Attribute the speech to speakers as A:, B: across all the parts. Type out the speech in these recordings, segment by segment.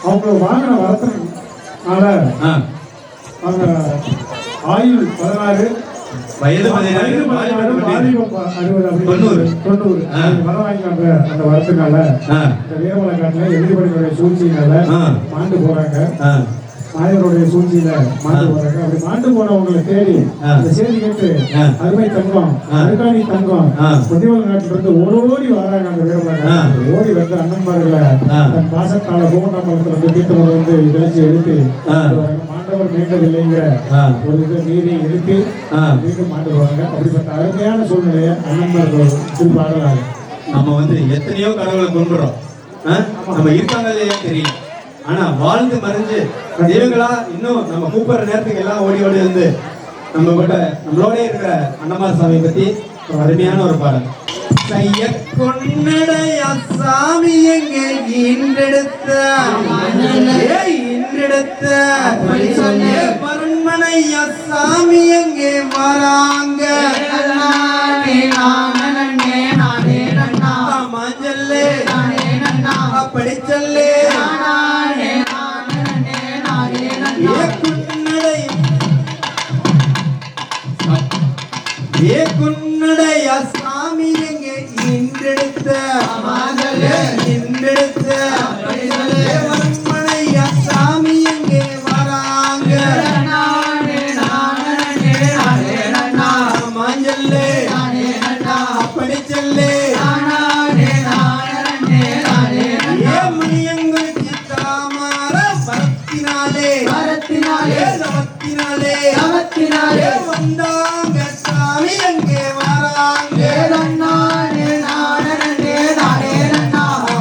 A: அவங்க வாங்கின வரத்தினால அவங்க ஆயுள் 16
B: வயது 16
A: 90 வர வாங்கினாங்க. அந்த வரத்தினால இந்த வீரமலை காட்டில் எதிர்படிகளுடைய சூழ்ச்சியினால மாண்டு போறாங்க. நாயருடைய சூழ்ச்சியில மாண்டு போறாங்க. அப்படி மாண்டு போனவங்களை தேடி அந்த செய்தி கேட்டு அருமை தங்கம் அருகாணி தங்கம் முதியவர்கள் நாட்டில இருந்து ஓடி வராங்க. அந்த வீரமலை ஓடி வந்து அண்ணன்மார்களை தன் பாசத்தால கோவண்டாமலத்துல வந்து தீர்த்து வந்து விளைச்சி எழுப்பி மாண்டவர் மீண்டதில்லைங்கிற ஒரு இதை மீறி எழுப்பி மீண்டும் மாண்டு போறாங்க. அப்படிப்பட்ட அருமையான சூழ்நிலையை அண்ணன்மார்கள் திருப்பாடலாங்க.
B: நம்ம வந்து எத்தனையோ கடவுளை கொண்டுறோம், நம்ம இருக்காங்க இல்லையா தெரியல. ஆனா வாழ்ந்து மறைஞ்சு தெய்வங்களா இன்னும் நம்ம கூப்பிடுற நேரத்துக்கு எல்லாம் ஓடி ஓடி வந்து நம்மளோட இருக்கிற அண்ணமார் சாமியை பத்தி ஒரு அருமையான ஒரு பாடல். கைய கொன்னடைய சாமி எங்கே இன்றெடுத்த மருண்மனைய சாமி எங்கே வராங்க மஞ்சள்ளே அப்படி சொல்லு குன்னடைய சாமி எங்கே இன்றெடுத்த மருண்மனைய சாமி எங்கே வராங்க மஞ்சள்ளே அப்படி சொல்லு வந்தாங்க சாமி எங்கே வராங்க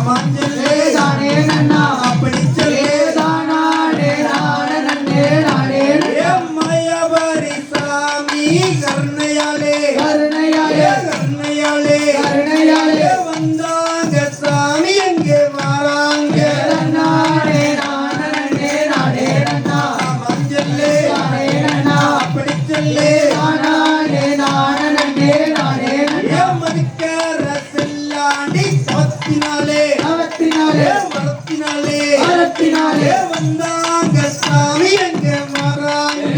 B: மஞ்சளே அப்படி மயபரி சாமி கருணையாலே வந்தாங்க சாமி எங்கே வராங்க வந்தாங்க சாமி எங்கே வராங்க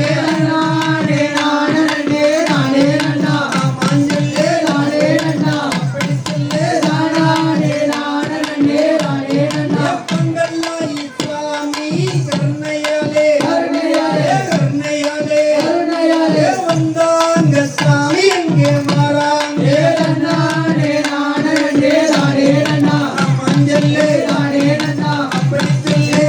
B: மஞ்சளே அப்படி சொல்லு பங்கல்லாய் சாமி கருணையாலே வந்தாங்க சாமி எங்கே வராங்க மஞ்சளே அப்படி சொல்லு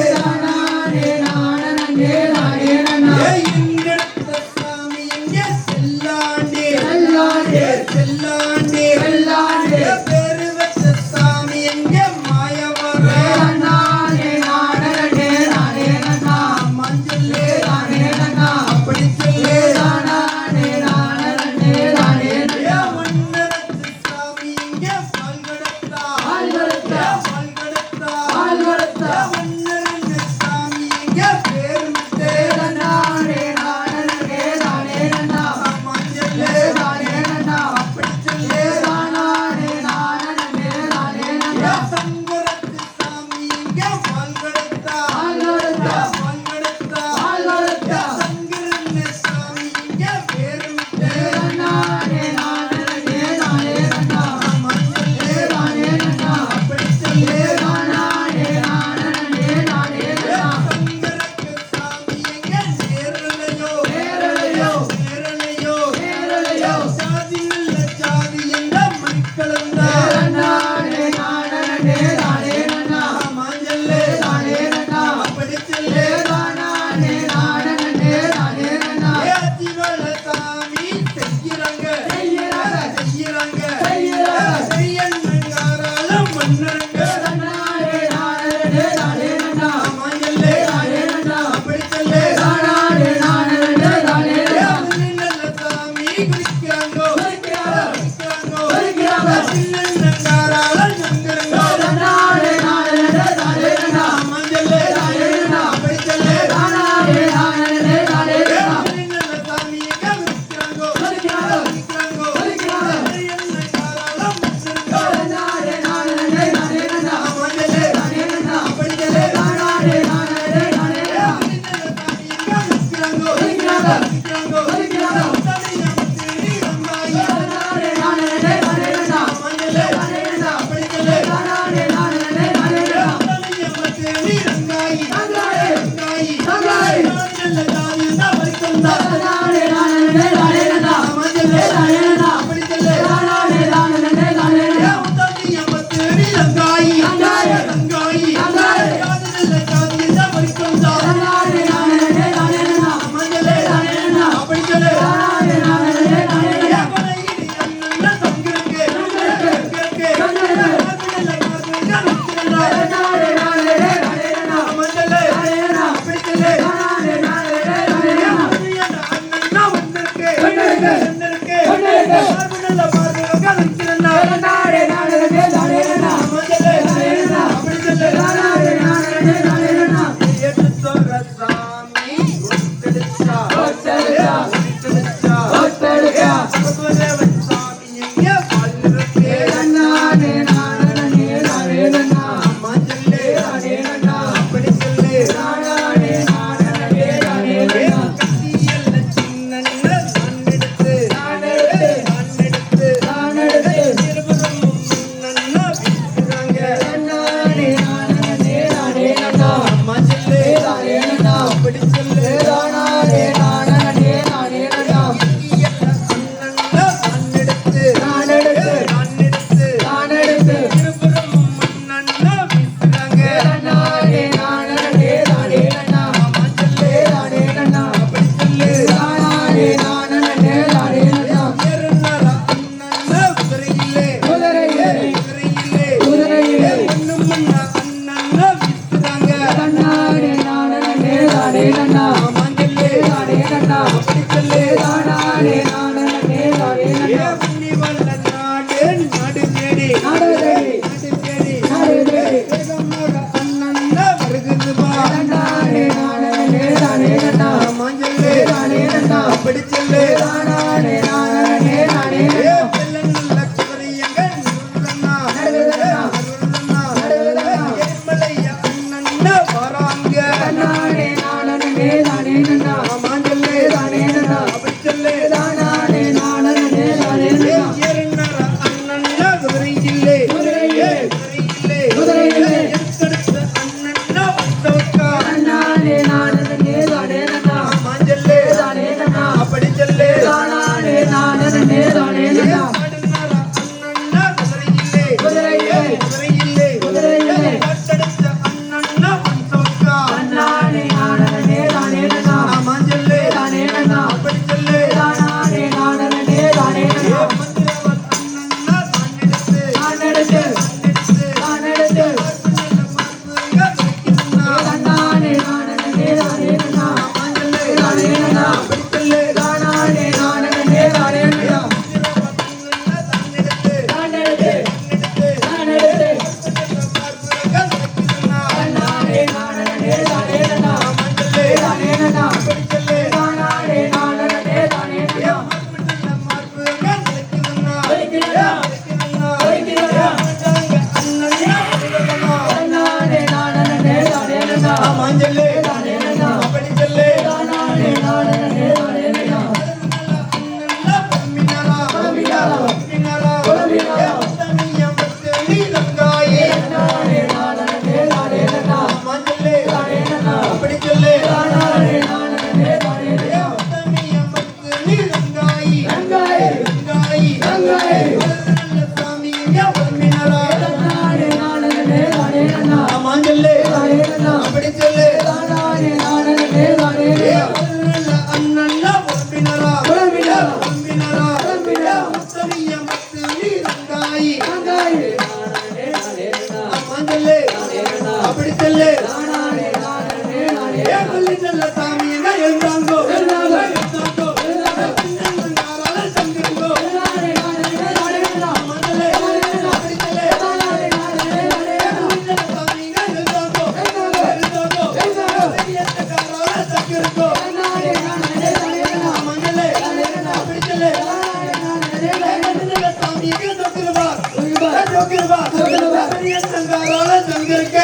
C: சங்கருக்கு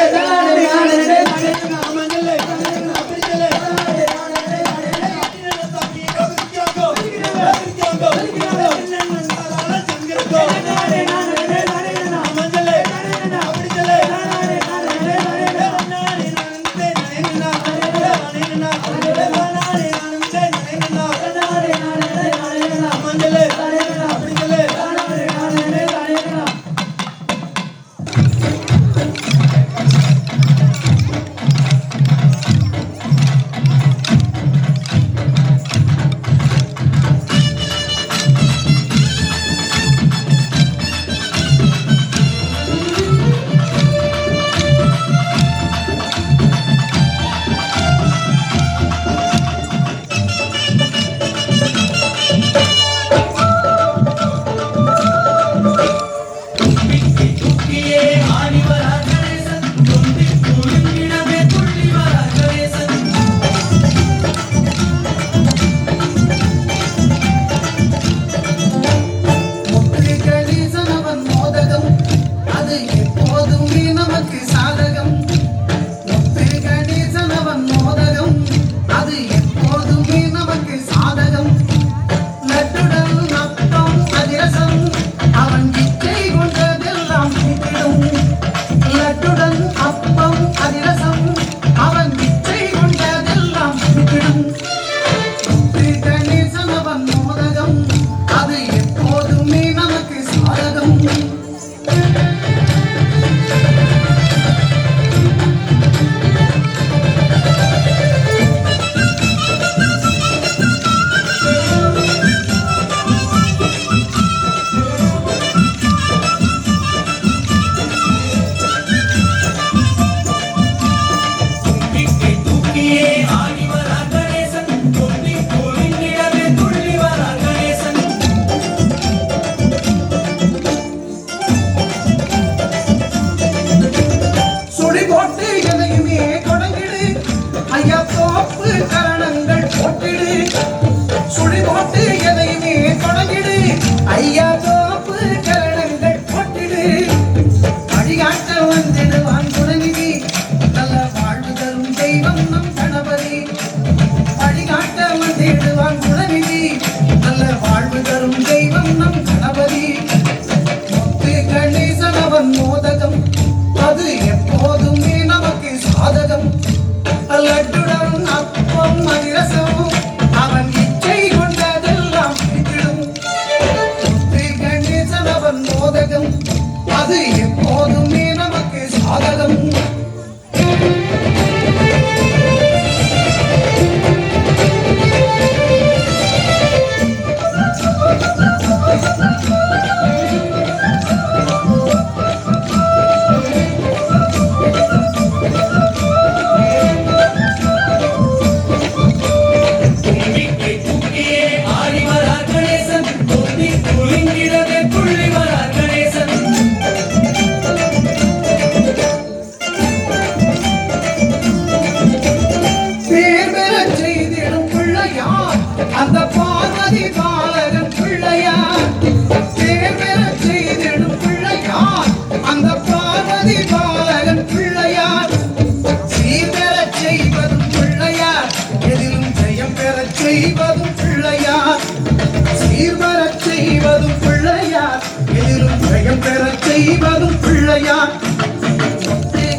C: செய்வதும் பிள்ளையார்.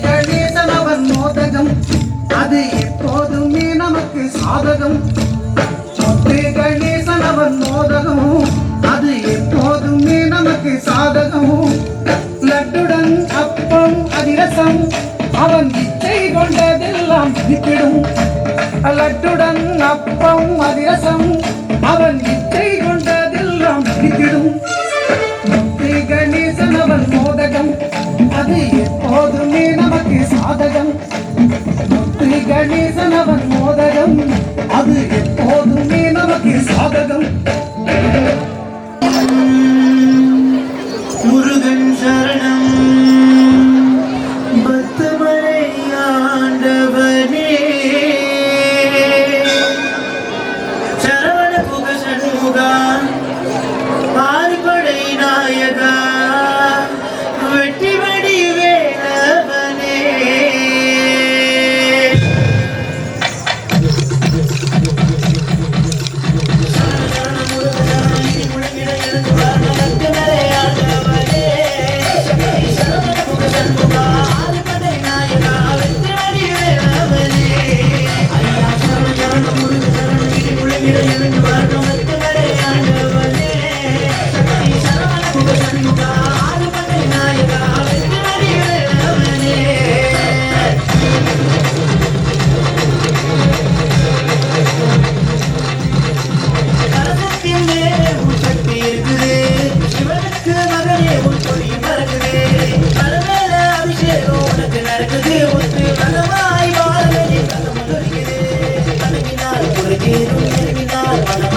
C: கணேசன் அவன் மோதகம், அது எப்போதுமே நமக்கு சாதகம். கணேசன் அவன் மோதகம், அது எப்போதுமே நமக்கு சாதகம். லட்டுடன் அப்பம் அதிரசம், அவன் இச்சை கொண்டதெல்லாம் விட்டிடும். லட்டுடன் அப்பம் அதிரசம், அவன் இச்சை கொண்டதெல்லாம் விட்டிடும். கணேசன் அவன் மோதகம், அது எப்போதுமே நமக்கு சாதகம். கணேசன் அவன் மோதகம், அது எப்போதுமே நமக்கு சாதகம். முருகன் சரணம் பக்தமலை ஆண்டவனே, சரவண புக சண்முகா ஆறுபடை நாயகா வெற்றி வடி வேலவனே. அபிஷேகம்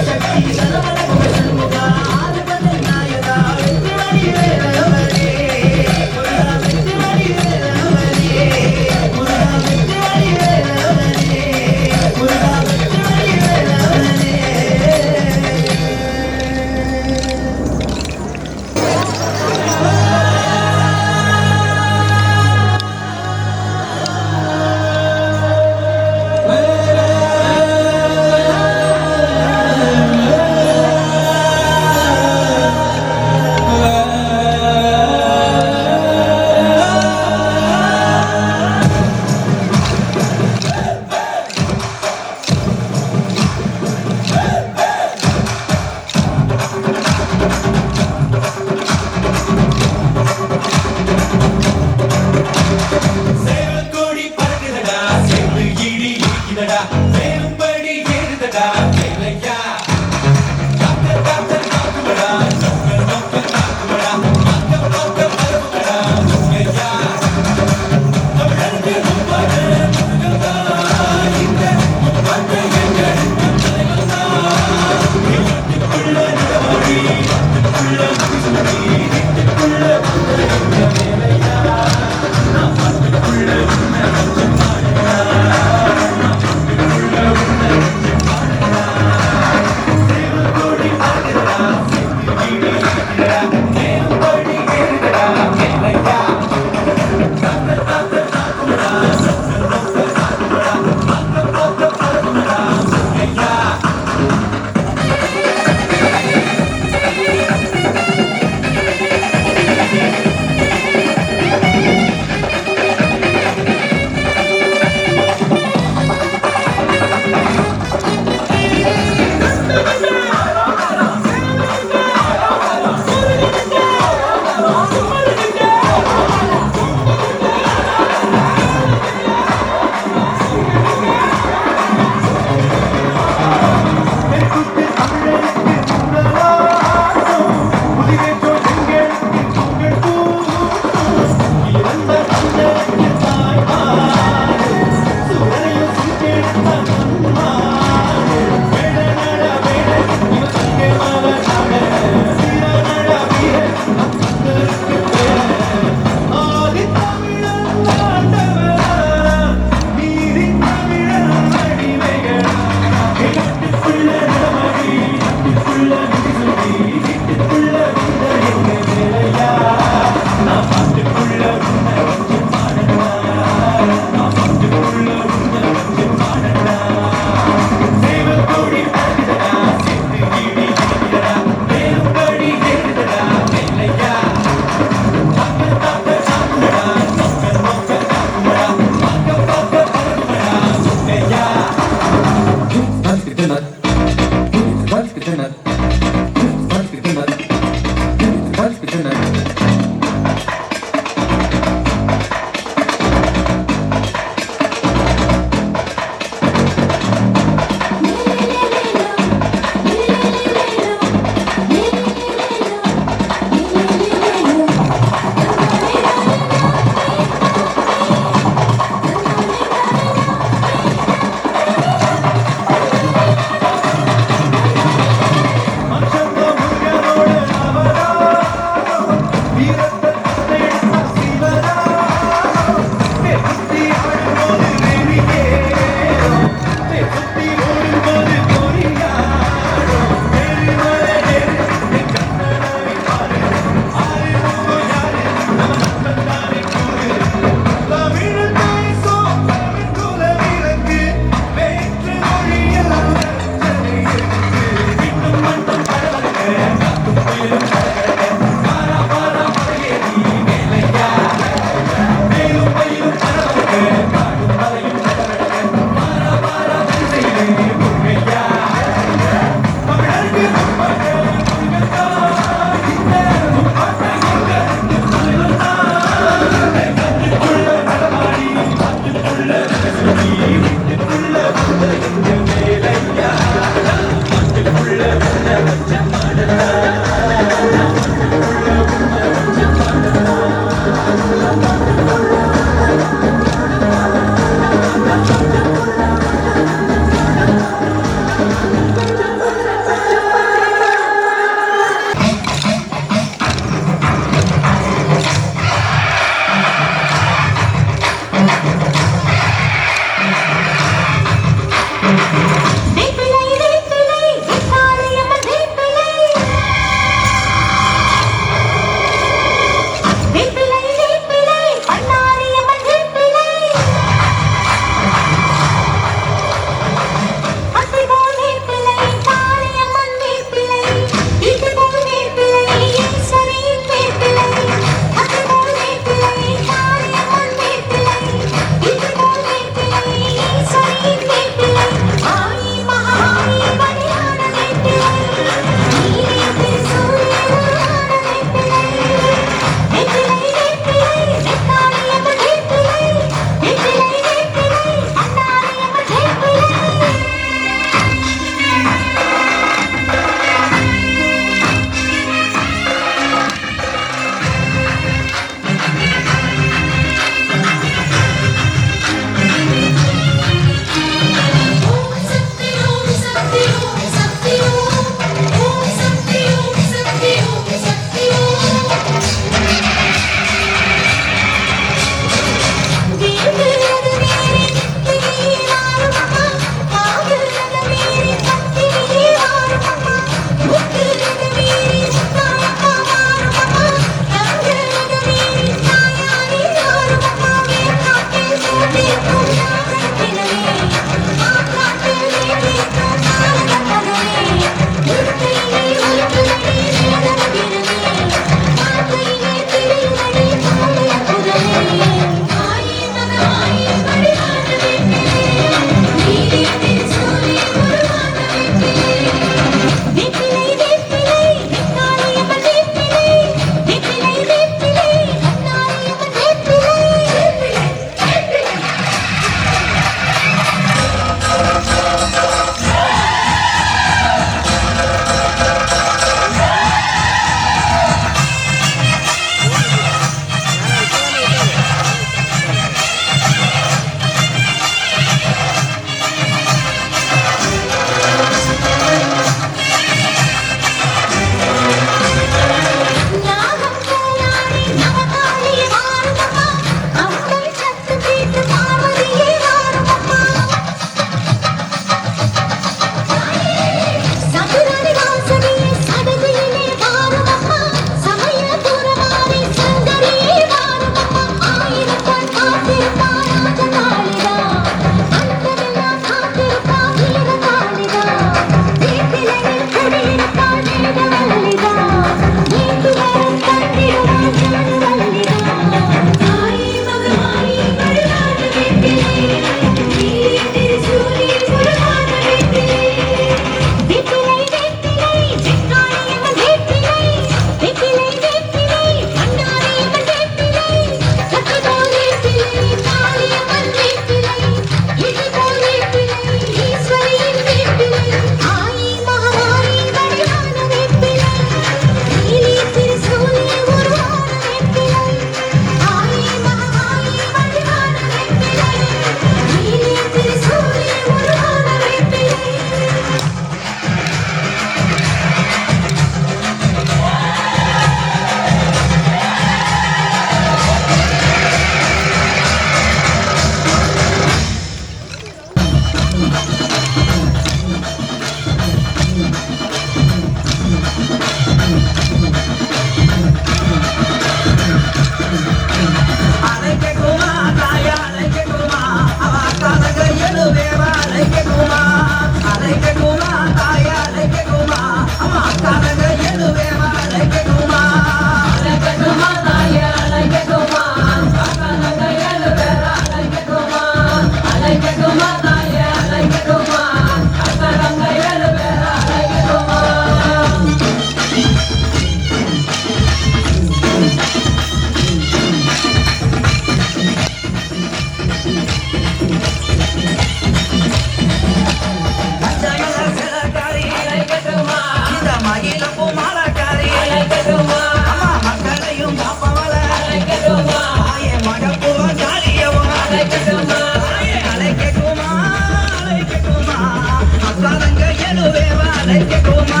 C: எழுவேவா அழைக்கட்டுமா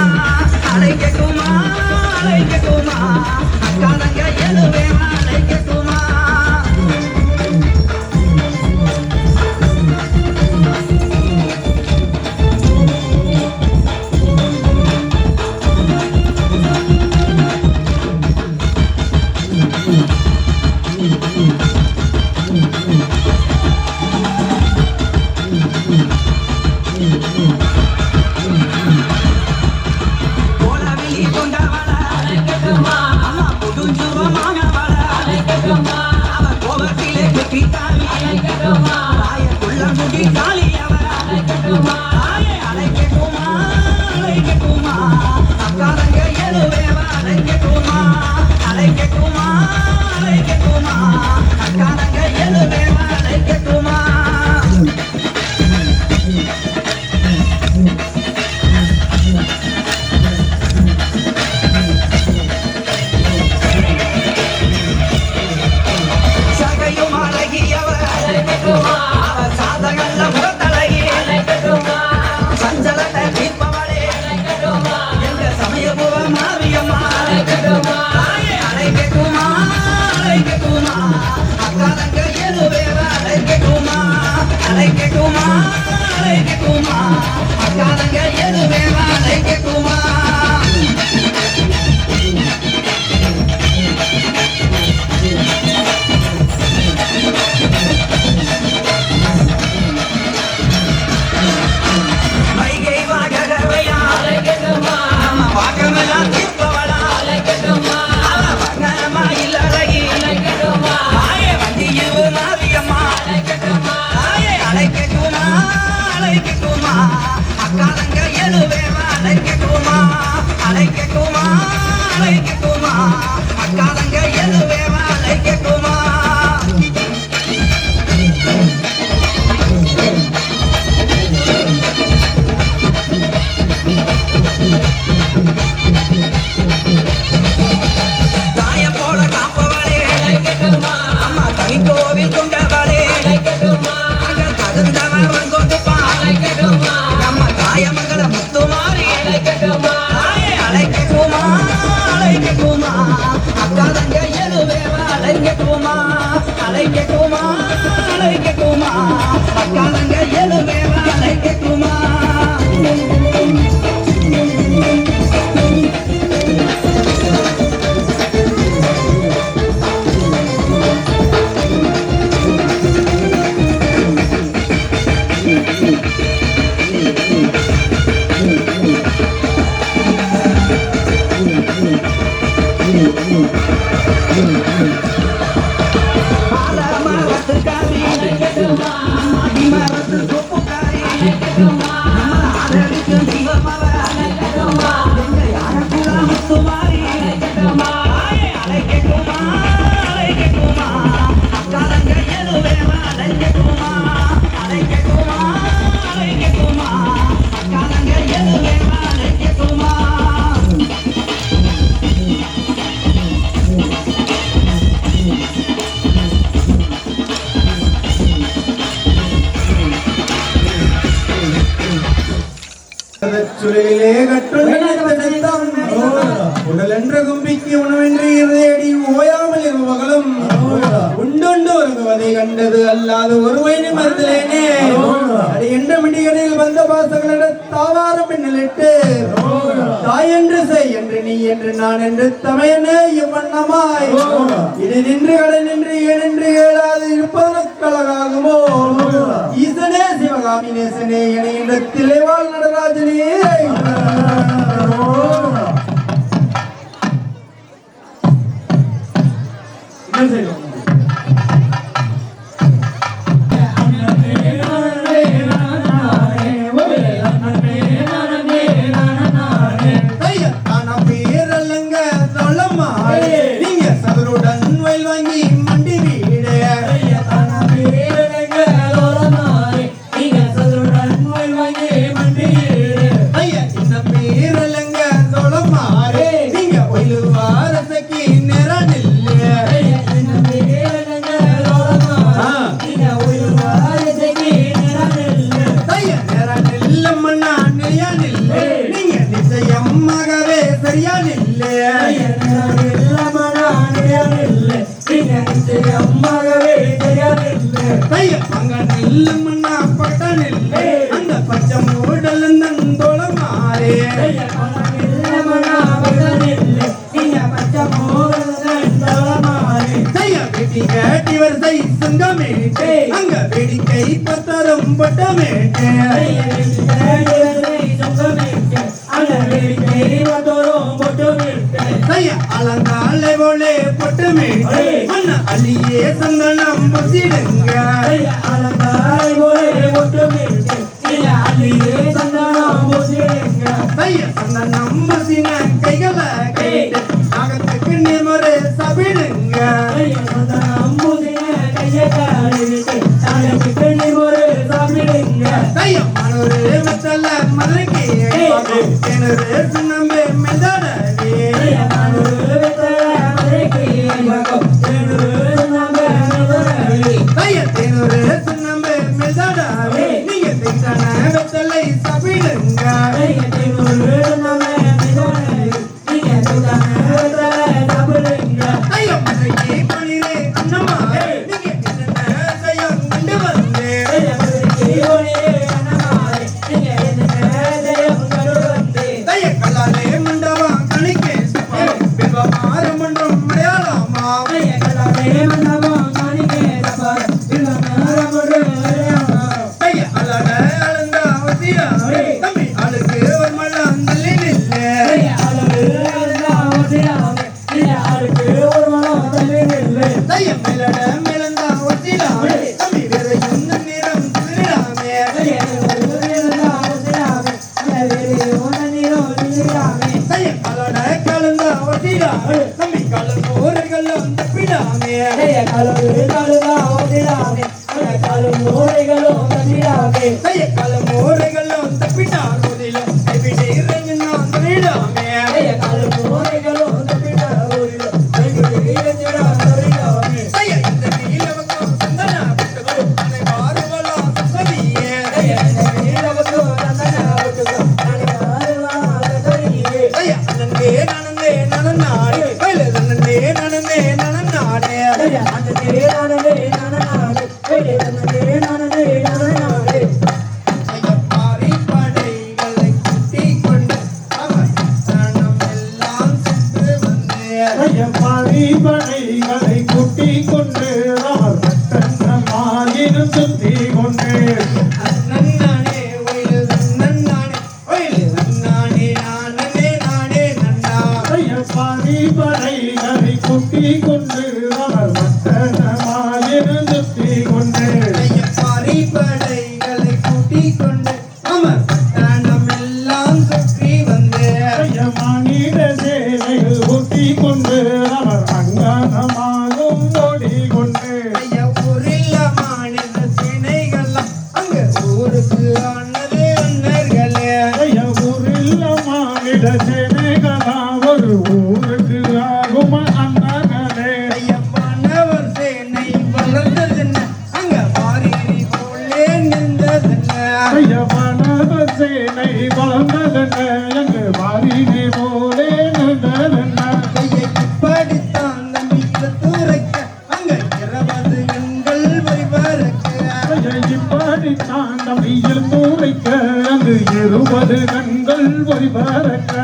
C: அழைக்கட்டுமா அழைக்கட்டுமா அக்காதங்க எழுவேவா அழைக்கட்டுமா கோலவிழி கொண்டவள அழைக்கட்டுமா அம்மா புதுஞ்சுவமானவள அழைக்கட்டுமா அவ கோபத்திலே குத்திட்டாவி அழைக்கட்டுமா ராயக்குள்ள முடி காளி அவ அழைக்கட்டுமா ராயே அழைக்கட்டுமா அழைக்கட்டுமா அக்காதங்க எழுவேவா அழைக்கட்டுமா அழைக்கட்டுமா அழைக்கட்டுமா அக்காதங்க எழுவேவா அழைக்கட்டுமா சகையும் அழகியவர் அவ சாதகல்ல முகத்தழகி சஞ்சலத்தை தீர்ப்பவளே எங்க சமயபுவ மாரியம்மா தாயே அழைக்கட்டுமா அழைக்கட்டுமா அக்காதங்க எழுவேவ அழைக்கட்டுமா அழைக்கட்டுமா அழைக்கட்டுமா அக்காதங்க எழுவேவ அழைக்கட்டுமா வைகை வாகரவையா நம்ம வாக்கமெல்லாம் தீர்ப்பவளா அவ வண்ணமா இல்லழகி தாயே வண்டியில் மாரியம்மா தாயே அழைக்கட்டுமா அழைக்கட்டுமா அக்காதங்க எழுவேவா அழைக்கட்டுமா அழைக்கட்டுமா அழைக்கட்டுமா அக்காதங்க எழுவேவா அழைக்கட்டுமா தாய போல காப்பவளே அம்மா தனிக்கோவில் கொண்டவளே அங்க தகுந்தவன் கொடுப்பான் நம்ம தாய மகள முத்துமாரி தாயே அழைக்கட்டுமா அழைக்கட்டுமா அக்காதங்க எழுவேவா அழைக்கட்டுமா அழைக்கட்டுமா அழைக்கட்டுமா அக்காதங்க எழுவேவா அழைக்கட்டுமா மரத்துக்காரி மரத்து கொப்புக்காரி ஆதரிக்கும் சிவமவ எங்க யாருக்குள்ள முத்துமாரி தாயே அழைக்கட்டுமா அழைக்கட்டுமா அக்காதங்க எழுவேவா அழைக்கட்டுமா அழைக்கட்டுமா அழைக்கட்டுமா அக்காதங்க எழுவேவா அழைக்கட்டுமா
B: சுழலிலே கற்றுள்ளம் உடல் என்ற கும்பிக்கு உணவென்று இருதேடி ஓயாமல் இருமகளும் உண்டுண்டு ஒருங்குவதை கண்டது அல்லாது ஒருவை நிமிர்ந்தேனே அது என்ற மிடிகளில் வந்த பாசங்களிட தாவாரம் பின்னலிட்டு தாய் என்று செய் என்று நீ என்று நான் என்று தமையனே இவ்வண்ணமாய் இது நின்று கடை நின்று ஏனென்று ஏழாது இருப்பதற்கு அழகாகுமோ ஈசனே சிவகாமி நேசனே என என்ற திளைவாள் நடராஜனே என்ன செய்யணும் பேரல்லங்க சொல்லம்மா நீங்க சதுருடன் வயல் வாங்கி மண்டி வீடு ஐயா அந்த பச்சை மூடல் நந்தோளமாரே கேட்டி வரிசை சுங்கமேட்டே அங்க வேடிக்கை பத்தரம் பட்டமேட்டே அலங்காலை போலே பொட்டமேட்டே அண்ண அள்ளியே சந்தனம் புசிடுங்க அலங்காலை போலே பொட்டமேட்டே அள்ளியே சந்தனம் புசிடுங்க சந்தனம் புசின கைகளை கேட்டு நாகத்துக்கு நிமரு சபிடுங்க மனோரு மத்தல மதுரைக்கு சுண்ணம்பே மெதாடே தேனூரு சுண்ணம்பே மெதாடே நீங்க திங்கான வெத்தலை சபிடுங்க மதுரைக்கு பணிரே அண்ணம்மா நீங்க என்ன செய்யம் கொண்டு வந்தே கல்லாலே மண்டபா கணிக்கே பிம்பமாறு மன்றம் மலையாளமா அலட அலந்த அவசியா தம்பி அழுக்கு ஒரு மல்லம் தள்ளி நில்லே மேலட மேலந்த அவசியா தம்பி வேறையும் நேரம் திருடாமே அலட கலந்த அவசியா தம்பி கலந்த ஊர்கள்லாம் தப்பிடாமே கலமோரைகளும் தப்பிட்டார் போதிலும் கைவிட்டு இறங்கினான் திருடாமே இந்த நீலவக்கம் சந்தன புட்டுகள் அதை மாறுவலாம் சசதியே நனந்தே நனந்தே நனநாடே வயலு நனந்தே நனந்தே நனநாடே பாரி படைகளை கூட்டிக் கொண்டு அவர் சரணம் எல்லாம் சென்று வந்தே
A: படைகளை குட்டிக் கொண்டு அவர் மாயினும் சுத்தி கொண்டு
B: நன்னானே வயலு நன்னானே வயலு நன்னானே நானே நானே நன்னா
A: படைகளை குட்டிக் கொண்டு அவர் மாயினும் சுத்தி கொண்டு
B: பாரி படைகளை கூட்டிக் கொண்டு அவர் சரணம் எல்லாம் சுற்றி வந்தே
A: மானிட சேவைகள் ஒட்டி கொண்டு அவர் அங்கானமாகும் ஓடி கொண்டு
B: ஊரில் மாநில சேனைகள்லாம் அங்க ஊருக்கு ஆனது அண்ணர்களே
A: ஊரில் மானிட சேனைகளா ஒரு ஊருக்கு ஆகும் அண்ணர்களே
B: மாணவர் சேனை வளர்ந்ததென்ன அங்க வாரிணி போலே நின்றதென்ன
A: மாணவ சேனை வளர்ந்ததென்ன எங்கு வாரினை போலே நின்றதென்ன
B: படித்தான் நம்பிக்கை துரைக்க அங்க 20 கண்கள் வரிவரக்க
A: இப்படித்தான் நம்பியில் தூரைக்க அங்கு 20 கண்கள் ஒளிபரக்க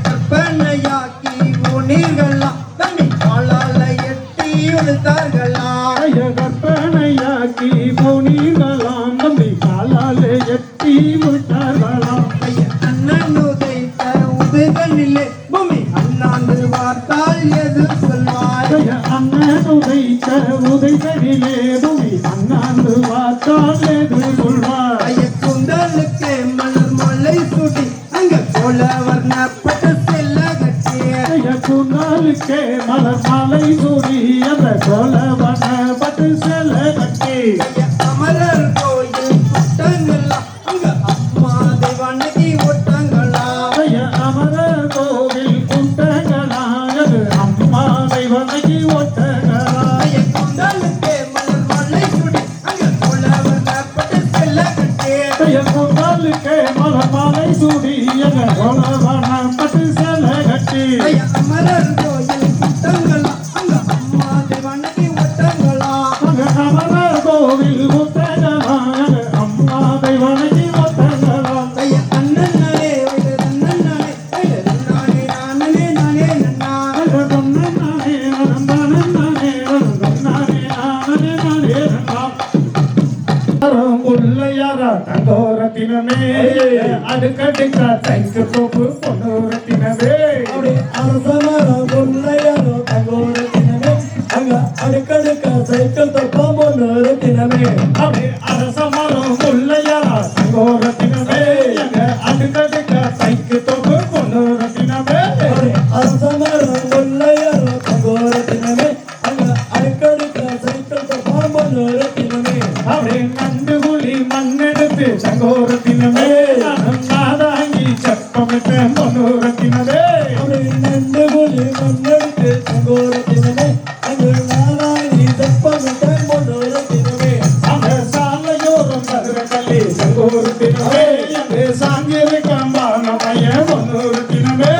B: கற்பனையாக்கி உணர்களாம் தம்பி காலால எட்டி உழுத்தார்களாம்
A: கற்பனையாக்கி போனீர்களாம் தம்பி காலாலே எட்டி விட்டார்களாம்
B: அண்ணன் உதைத்த உதுகளிலே பூமி அண்ணாந்து பார்த்தால் எது சொல்வாய்
A: அண்ணன் உதைத்த உதைகளிலே பூமி அண்ணாந்து பார்த்தால் எது சொல்வார்
B: குந்தலுக்கு மலர் மலை சுடி அங்க கோல வர்ணப்பட்ட செல்ல கட்டிய
A: குந்தாலுக்கே மலர் மாலை சூடி அந்த கோலவன பட்டு செல்ல கட்டி
B: அமரர் கோயில் குட்டங்கள்லாம் அங்க அம்மா தேவனுக்கு ஒட்டங்களா
A: அமரர் கோவில் குட்டங்களாக அம்மா தெய்வனைக்கு ஒட்டங்களா
B: குந்தலுக்கு மலர் மலை சுடி அங்க கோல வர்ணப்பட்ட செல்ல கட்டிய
A: குந்தாலுக்கே மலர் மாலை சூடி அந்த கோலவன பட்டு செல்ல கட்டி
B: அமரர் கோயில் குட்டங்களா அங்க அம்மா தேவனுக்கு ஒட்டங்களா
A: அமரர் கோவில் குட்டங்களாக அம்மா தெய்வனை தங்கோரத்தினமே அடுக்கடுக்கா தைக்கு தோப்பு பொன்னோரத்தினமே
D: அப்படி அரசமரம் முல்லையரோ தங்கோரத்தினமே அங்க அடுக்கடுக்கா சைக்கிள் தொப்பா பொன்னோரத்தினமே
A: அப்படி அரசமரம் முல்லையரா தங்கோரத்தினமே அங்க அடுக்கடுக்கா தைக்கு தோப்பு பொன்னோரத்தினமே
D: அரசமரம் முல்லையரோ தங்கோரத்தினமே அங்க அடுக்கடுக்கா சைக்கிள் தொப்பா பொன்னோரத்தினமே
A: அப்படி நண்டு புலி மண்ணெடுத்து தங்கோரத்தினமே நாதாங்கி செப்பமிட்ட பொன்னோரத்தினமே
D: அப்படி நண்டு புலி மண்ணெடுத்து தங்கோரத்தினமே அங்க நாராயணி தப்பமிட்ட பொன்னோரத்தினமே
A: அந்த சாலையோரம் மதுரக்கல்லி தங்கோரத்தினமே அங்கே சாங்கியரை காம்பான பையன் பொன்னோரத்தினமே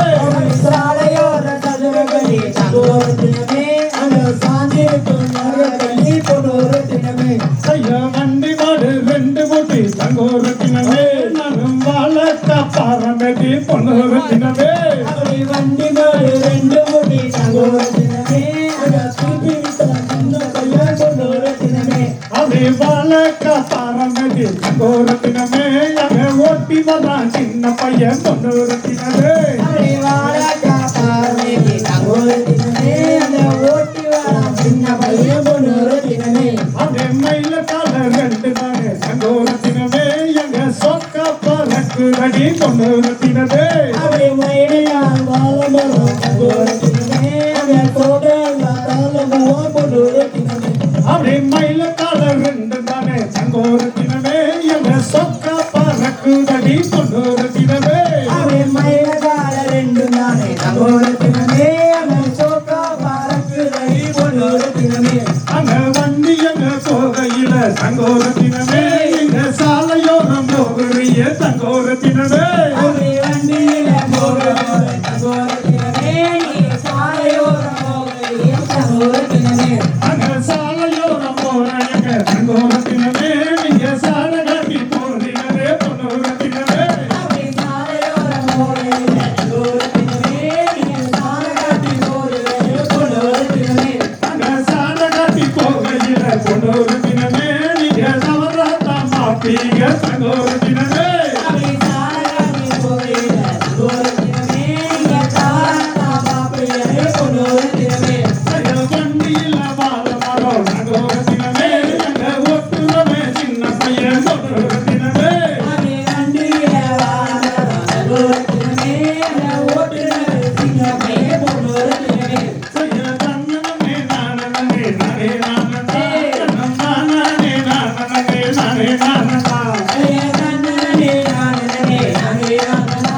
D: சாலையோர சதுரகலி தங்கோரத்தினமே அங்க சாந்திருக்கும் நரகலி பொன்னோரத்தினமே
A: ஐயா வண்டி மாடு ரெண்டு மூட்டி தங்கோரத்தினமே நானும் வாழக்க பாரம்பரிய பொன்னோரத்தினமே
D: அப்படி வண்டி மாடு ரெண்டு முடி தங்கோரத்தினமே அங்க தூக்கி விட்ட சின்ன பையன் பொன்னோரத்தினமே
A: அப்படி வாழக்க பாரம்பரிய தங்கோரத்தினமே அங்கே ஓட்டி வந்தான் சின்ன பையன் பொன்னோரத்தினமே
D: அப்படி வாழக்கா பார்வதி தங்கோரத்தினமே அங்க ஓட்டி வாழ சின்ன பையன் பொன்னோரத்தினமே
A: அப்படி மயில கால ரெண்டு தானே தங்கோரத்தினமே எங்க சொக்க பறக்கு அடி பொன்னோரத்தினமே
D: அப்படி மயிலால் வாழமரம் தங்கோரத்தினமே அங்க தோடலா தாளமுவா பொன்னோரத்தினமே
A: அப்படி மயில கால ரெண்டு தானே தங்கோரத்தினமே எங்க சொக்க பறக்கு அடி பொன்னோரத்தினமே
D: அப்படி மயிலகால ரெண்டு நானே தங்கோரத்தினமே அங்க சோக்கா பாரக்கு ரவி பொன்னோரத்தினமே
A: அங்க வண்டி எங்க போகையில தங்கோரத்தினமே எங்க சாலையோரம் போகிறிய தங்கோரத்தினமே
D: அப்படி வண்டியில போகிறோம் தங்கோரத்தினமே நீ சாலையோரம் போகிறிய தங்கோரத்தினமே
A: அங்க சாலையோரம் போற எங்க தங்கோரத்தினமே நீங்க சாலை கட்டி போறீங்களே பொன்னோரத்தினமே
D: அப்படி சாலையோரம் போகிறிய தங்கோரத்தினமே நீ சாலை காட்டி போகிறிய பொன்னோரத்தினமே
A: அங்க சாலை கட்டி போகையில பொன்னோரத்தினமே நீங்க நவராத்தா மாப்பீங்க தங்கோரத்தினமே
D: அப்படி சாலை காட்டி போகிறிய தங்கோரத்தினமே நீ தாரா பாப்பிய பொன்னோரத்தினமே
A: வண்டியில வாழ மரம் தங்கோரத்தினமே எங்க ஒட்டுறவே சின்ன பையன் பொன்னோரத்தினமே
D: அப்படி வண்டியில வாழமரம் தங்கோரத்தினமே ஓட்டுநர் சின்ன பையன் பொன்னோரத்தினமே
A: செய்ய தன்னனே நானனே நானே நானனே நானனே நானனே நானே நானனா
D: ஐயா கண்ணனே நானனே நானே நானனா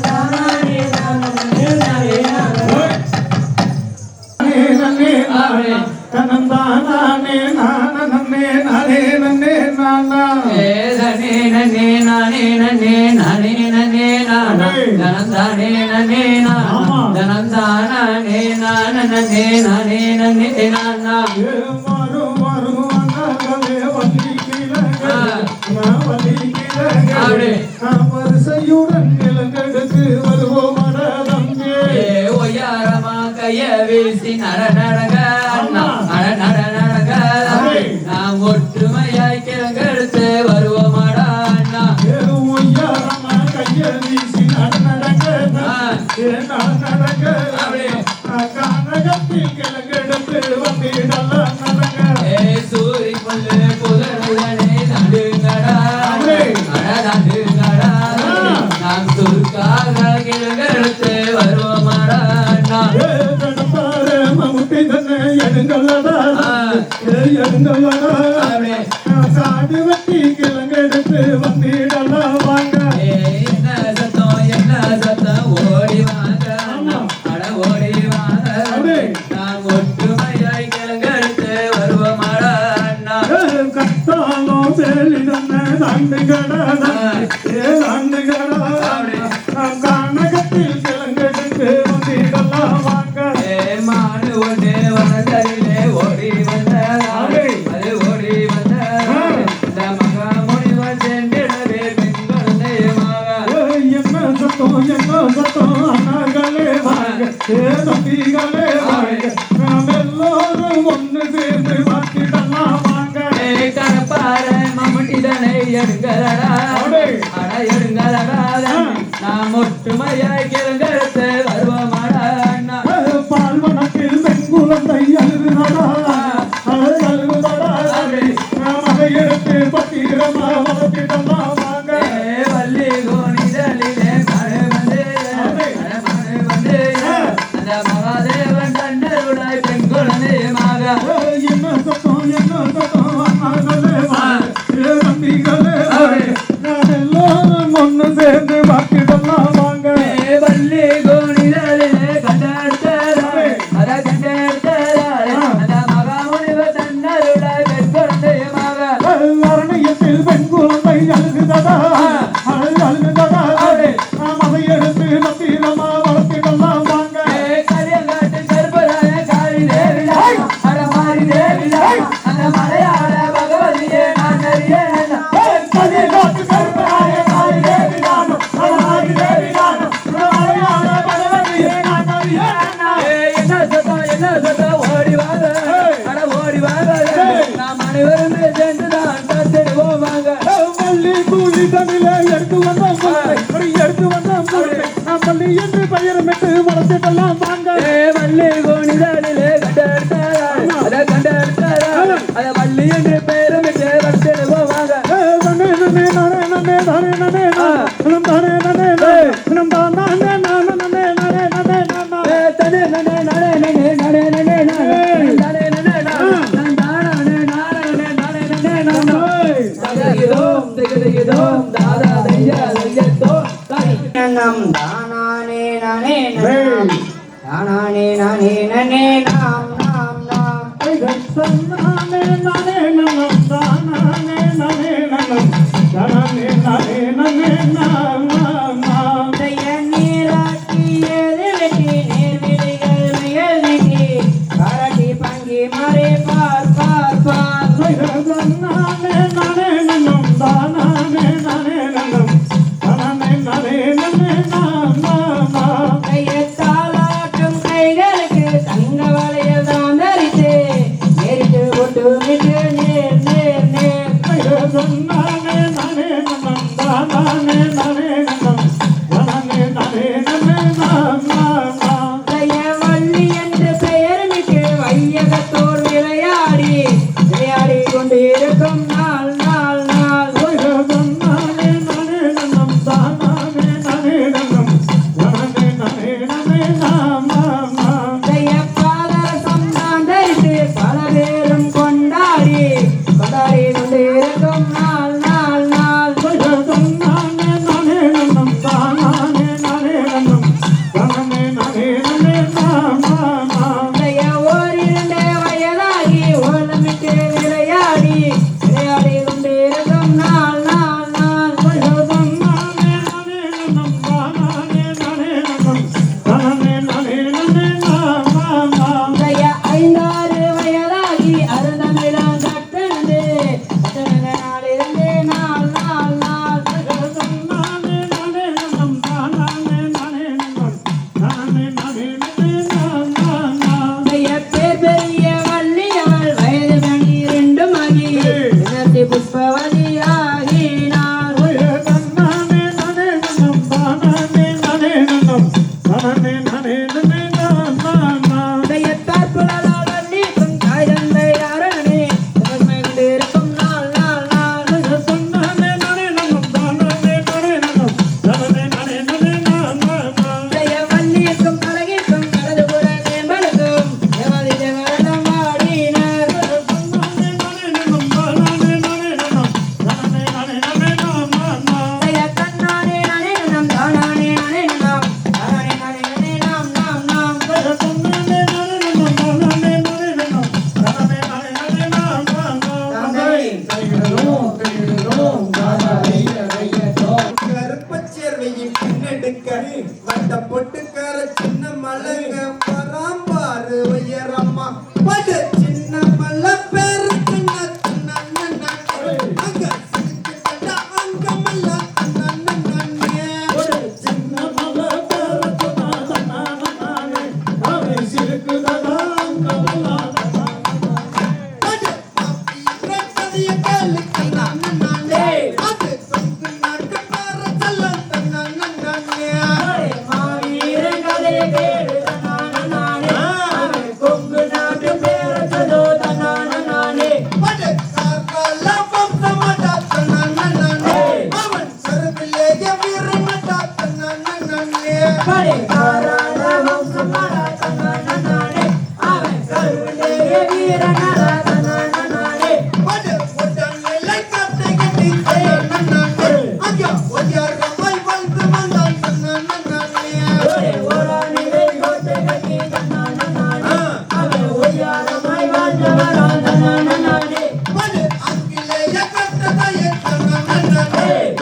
D: தானனே நானனே நானே நானனா
A: நானே நானே கனந்தானே நானனே நானே நனே நானா
E: நனே நனே நானே நனே நானே நனே நானா தனந்தானே நனே நானா தனந்தானே நானே நானே நனே நானா
A: மாறு மாறு அண்ணாலே வள்ளி கிழங்க நான் வள்ளி கிழங்க நான் வரிசையுடன் நிலங்கடுக்கு வருவோமட தம்பி
E: ஒய்யாரமா கைய வீசி நட நடங்க நட நட நடங்க நாம் ஒற்றுமையாய் கிழங்கெடுத்து வருவோமாடா அண்ணா
A: ஒய்யாரமா கைய வீசி நடங்க நடங்க கனகத்தில் கிழங்கெடுத்து வந்திடலாம் நடங்க
E: சூரி கொள்ளு புதனை நடுங்கடா நடுங்கடா நாம் சுருக்காக கிழங்கெடுத்து வருவோமாடா அண்ணா
A: மமுட்டி தன்னை எடுங்களடா எடுங்களடா காடு வெட்டி கிழங்கெடுத்து வந்திடலாம் வாங்க
E: என்ன சத்தம் ஓடி வாங்க அட ஓடி வாங்க நாம் ஒற்றுமையாய் கிழங்கெடுத்து வருவோமாடா அண்ணா
A: கத்தாலும் வேலி தன்னை தாண்டுகடா தாண்டுகடா கனகத்தில் கிழங்கெடுத்து வந்திடலாம் வாங்க
E: மாடு ஒன்று வனத்தரிலே ஓடி வந்த அது ஓடி வந்த இந்த மகா முனிவர் சென்றிடவே
A: என்ன சத்தம் அண்ணாகளே வாங்க தம்பிகளே வாங்க நாம் எல்லோரும் ஒன்று சேர்ந்து பார்த்திடலாம் வாங்க
E: கணப்பார மம்முட்டிதனை எடுங்கடா அட எடுங்கலகாத நாம் ஒற்றுமையாய் கிழங்கெடுத்து வருவோமாடா அண்ணா
A: பால்வனத்தில் பெண் குழந்தை அழுகுதடா அழுகுதடா நாம் அதை எடுத்து பத்திரமா வளர்த்திடமா வாங்க
E: வள்ளி கோணிதலிலே மழை வந்து அந்த மகாதேவன் தண்டருடாய் பெண் குழந்தையமாக
A: என்ன சத்தம் தம்பிகளே நான் எல்லாரும் ஒண்ணு சேர்ந்து வாக்கிடலாம் வாங்க
E: வள்ளி கோணிதலிலே கண்டெடுத்தாரே அத கண்டெடுத்தாரே அந்த மகாமுனிவர் தண்டருடாய் பெண் குழந்தையமாக
A: அரணையத்தில் பெண் குழந்தை அழுகுதடா அழுகுதடா நாம் அதை எடுத்து பத்திரமா வளர்த்திடலாம் வாங்க
E: கலியங்காட்டு கருப்பராய காளி தேவிடா அட மாறி தேவிடா அந்த மலையாள பகவதியே நான் அறியேன்
A: கலியங்காட்டு கருப்பராய காளி தேவிதான் அழகாரி தேவிதான் மலையாள பகவதியே நான் அறியேன்
E: என்ன சத்தம் ஓடி வாங்க அட ஓடி வாங்க நாம் அனைவரும் சேர்ந்துதான் தத்திடுவோம் வாங்க
A: பள்ளி கூலி தமிழை எடுத்து வந்தோம் எடுத்து வந்தோம் நாம் பள்ளி என்று பெயரமிட்டு வளர்த்திடலாம் வாங்க
E: வள்ளி கோணிதலிலே கண்டெடுத்தாரா அத கண்டெடுத்தாரா அத வள்ளி என்று பெயரமிட்டு வளர்த்திடுவோம் வாங்க
A: நன்னே நன்னே நானே நன்னே தானே நன்னே நம் தானே நன்னே நம் தான் நானே நானே நன்னே நானே நன்னே நானா
E: தனே நனே நனே நனே நனே நனே நனே நனே நனே நானே நானே நானே நனே நானா தகதிதோம் தகதிதோம் தாதா தையா தையத்தோ
D: நம் தானானே நானே நாம் தானானே நானே நனே நாம் நாம் நாம்
A: நானே நானே நம் தானே நானே நம் தானே நானே நன்னே நானா
D: தைய நீராட்டி ஏது வெட்டி நேர்விழிகள் மிகல் நீட்டி பாராட்டி பங்கி மாறே பார் பார் பார்
A: நானே நானே நம் தானே நானே நம் தானே நானே நன்னே நானா
D: கையத்தாலாட்டும் கைகளுக்கு தங்க வளையல் தான் தரித்து நேரிட்டு கொண்டு மிட்டு நேர் நேர் நேர்
A: நானே நானே நம் தானே நானே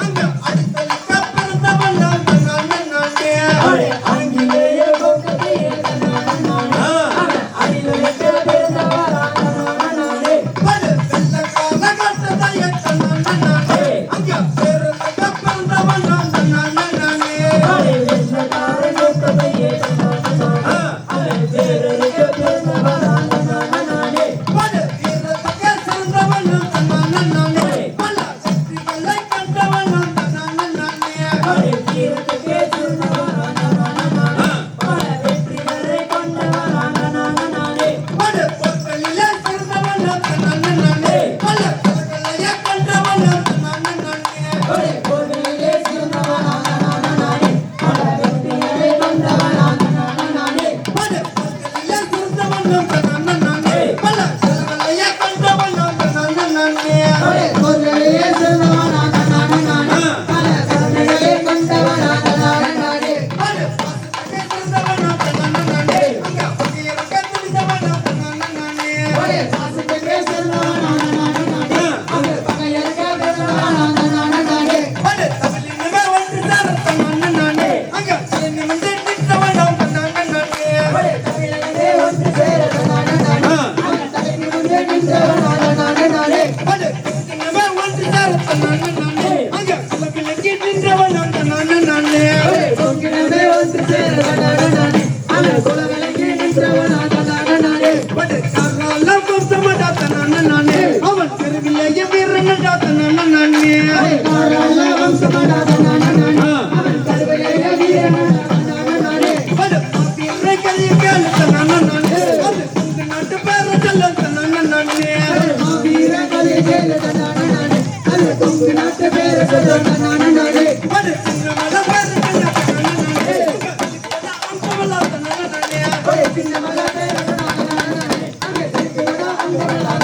C: அங்க அடுத்தலுக்க பிறந்தவன் நான் நானே நானே
D: அடே அங்கிலேய கொக்கத்தையே நானே அடிலுக்கு பிறந்தவரா நானே
C: படு வெள்ளக்கார கட்டதைய நானே அங்க பிறந்தக பிறந்தவன் நான் நானே நானே
D: அடே வெள்ளக்கார கொக்கத்தையே நானே பேருக்கு பிறந்தவரா நானே
C: படு வீரத்தக சிறந்தவன் நான் நானே பல வெற்றிகளை கண்டவன் நான் நானே
D: அடே வீரத்துக்கே பிறந்தவரா நானே பல வெற்றிகளை கொண்டவரா நானே
C: படு பொற்களிலே சிறந்தவன் நானே பல கலைகளை கண்டவன் நானே
D: அடே கோவிலே சிறந்தவரா நானே பல வெற்றிகளை கொண்டவரா நானே
C: படு பொற்களிலே சிறந்தவன் நானே பல கலைகளை கண்டவன் நானே
D: அடே கோவிலே சிறந்தவரா நானே பல வெற்றிகளை கொண்டவரா நானே
C: படு பாசத்துக்கு சிறந்தவன் நானே அங்க பகையருக்கு துணிந்தவன் நானே
D: அடே பாசத்துக்கே சிறந்தவரா நானே அங்க பகையர்க்க பிறந்தவரா நானே
C: படு தமிழினுமே ஒன்று சாரத்தன் நானே அங்க தலைநிமிர்ந்து நின்றவன் நானே
D: அடே தமிழனே ஒன்று சேர நானே அங்க தலைக்கு முன்னே நின்றவரா நானே
C: படு தமிழினுமே ஒன்று சாரத்தன் நானே அங்க சிலபிலங்கி நின்றவன் நானே
D: அடே கொங்கினமே ஒன்று சேர நானே அங்க குலவிலங்கி நின்றவரா நானே
C: படு காரால வம்சமடாத்தன் நானே அவன் தெருவிலேயே வீரனடாத்தன் நானே
D: அடே காரால வம்சமடாத நானே அவன் கருவிலேயே வீரனான நானே
C: படு பாப்பீரை கலியல் நானே அது உங்க நாட்டு பேர சொல்லத்தன் நானே
D: மாவீர கலை ஜெயல நானே அது கொங்கு நாட்டு பேர சொல்ல நானே
C: படு சின்னமல பேர நானே அம்பவலாத்தன் நானே
D: அடே சின்னமல பேர நானே அங்க திருக்குறளா அங்கவளா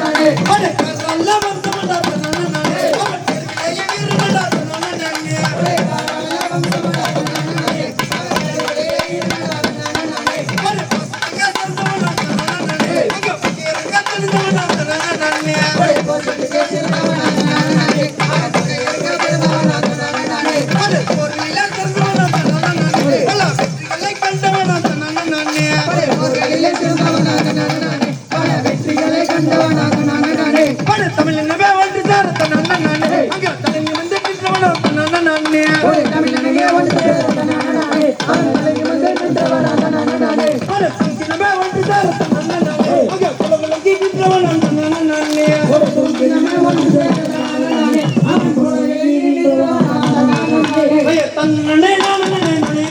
D: நானே
C: படு காரால வம்சமடாத்தன் நானே அவன் தெருவிலேயே வீரனடாத்தன் நானே
D: அடே காரால வம்சமடாத நானே அவன் கருவிலேயே வீரனான நானே
C: படு பாசத்துக்கு சிறந்தவன் நானே அங்க பகையருக்கு துணிந்தவன் நானே
D: அடே கோசத்துக்கே சிறந்தவனா நானே அங்க பகையர்க்க பிறந்தவனா நானே
C: படு போரிலே சிறந்தவன் நானே பல வெற்றிகளை கண்டவன் நானே
D: அடே போர்களிலே சிறந்தவனா நானே பல வெற்றிகளை கண்டவனா நானே
C: படு தமிழினவே ஒன்று சாரத்தன் நானே அங்க தலைநிமிர்ந்து நின்றவன் நானே
D: ஒரு தமிழனே ஒன்று சேர நானே அவன் தலைக்கு முன்னே நின்றவனா நானே
C: படு தமிழினவே ஒன்று சாரத்தன் நானே அங்க குலவிலங்கி நின்றவன் நானே
D: ஒரு கொங்கினமே ஒன்று சேர நானே அவன் குலவிலங்கி நின்றவனா நானே
C: ஐய தன்னே நானே நானே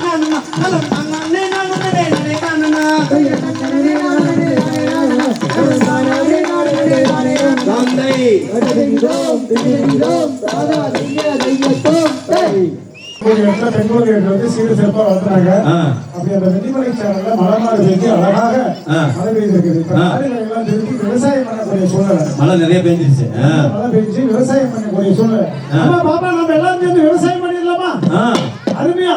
C: அலம் தன்னே நானே தந்தை
A: பெண்களுக்கு வந்து சீர சிறப்பா வளர்த்துறாங்க. அப்படி அந்த வெள்ளிமலை சேனல்ல மழை மாறு பெய்து அழகாக மழை பெய்திருக்குது. இப்ப காடுகளை எல்லாம் திருப்பி விவசாயம் பண்ணக்கூடிய சூழ்நிலை.
B: மழை நிறைய பெஞ்சிருச்சு
A: மழை பெய்ஞ்சு விவசாயம் பண்ணக்கூடிய சூழ்நிலை. ஆமா பாப்பா, நம்ம எல்லாரும் சேர்ந்து விவசாயம் பண்ணிடலாமா? அருமையா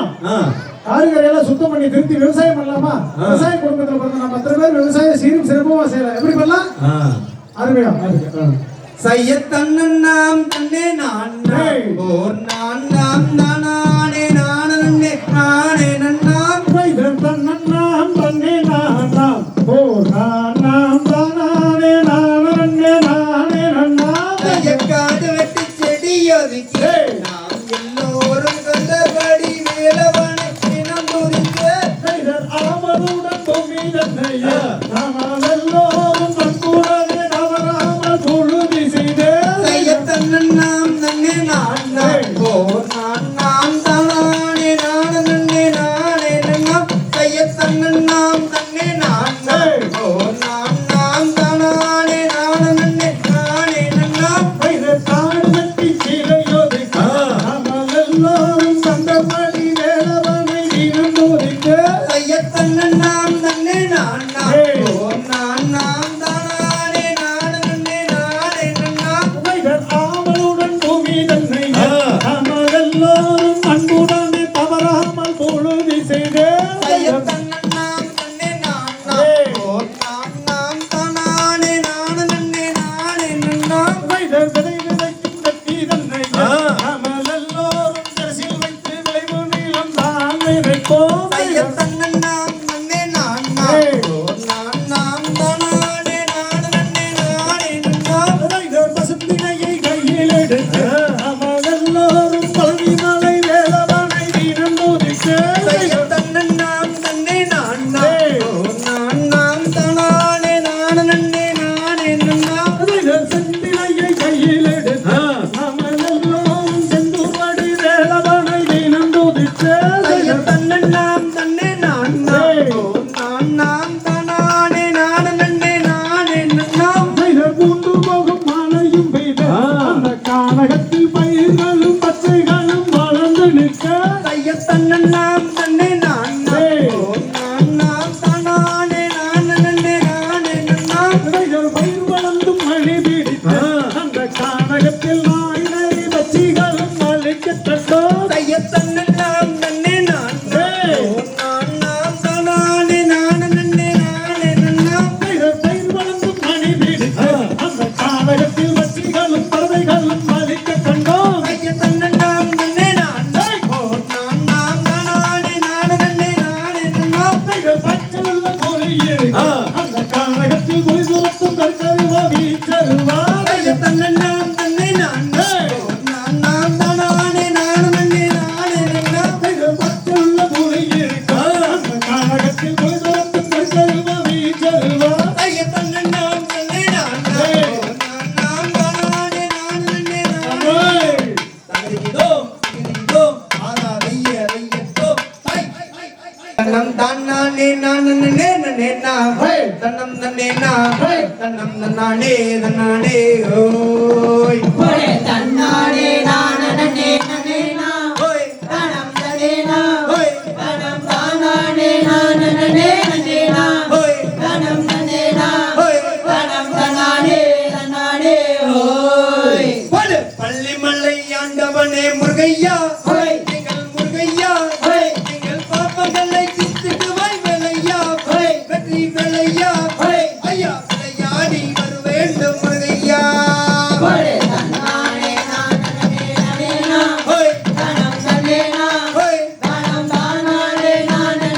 A: காடுகரையெல்லாம் சுத்தம் பண்ணி திருப்பி விவசாயம் பண்ணலாமா? விவசாய குடும்பத்துல பிறந்த நம்ம அத்தனை பேர் விவசாயம் சீரும் சிறப்புமா செய்யலாம். எப்படி பண்ணலாம்? அருமையா
C: சையத்தன்னன் நாம் தன்னே நான் ஓர் நான் நாம் நானே நானே நானே நன்னாம்
A: தன்னன்னாம் தன்னே நானாம் ஓர் நானாம் தானானே நானே நானே நன்னாம்
C: கையக்காடு வெட்டி செடி ஒதுக்கி நாம் எல்லோரும் கண்டபடி வேலவனை தினம் புரிந்து
A: ஆமதுடன் தொங்கி தன்னையா நாமல் எல்லோரும் தன்கூடவே நவராமல் பொழுதி செய்தே
C: சையத்தன்னன் நாம் தன்னே நான் ஓர் நான் தானே நானே நானே நன்னாம் சையத்தன்னன் நாம் தன்னே நான் ஓர் நான் தானே நானே நானே நன்னாம்
A: காடு வெட்டி சீலையோதை நாமல் எல்லோரும் கண்டபடி வேலவனை தினம் புரிந்தே
C: சையத்தன்னன் நாம் தன்னே நான் ஓர் நான் நன்னே நானே நன்னே நா தன்னம் நன்னே நா தன்னம் நன்னானே நன்னானே ஓய்
D: ஒரே தன்னானே நானே நன்னே நா
C: ஓய்
D: தனம் நன்னே நா
C: ஓய்
D: தனம் தானானே நானே நன்னே நா
C: ஓய்
D: தனம் நன்னே நா
C: ஓய்
D: தனம் தனானே நன்னானே ஓய்
C: படு பள்ளிமலை ஆண்டவனே முருகையா
D: ஓய்
C: எங்கள் முருகையா
D: ஓய்
C: எங்கள் பாப்பங்களை சித்துக்கு வைவலையா
D: ஓய்
C: வெற்றி வெளையா
D: ஓய்
C: ஐயா விளையாடி வர வேண்டும் முருகையா
D: ஒரே தன்னானே நானே நன்னே நா
C: ஓய்
D: தனம் நன்னே நா
C: ஓய்
D: தனம் தானானே நானே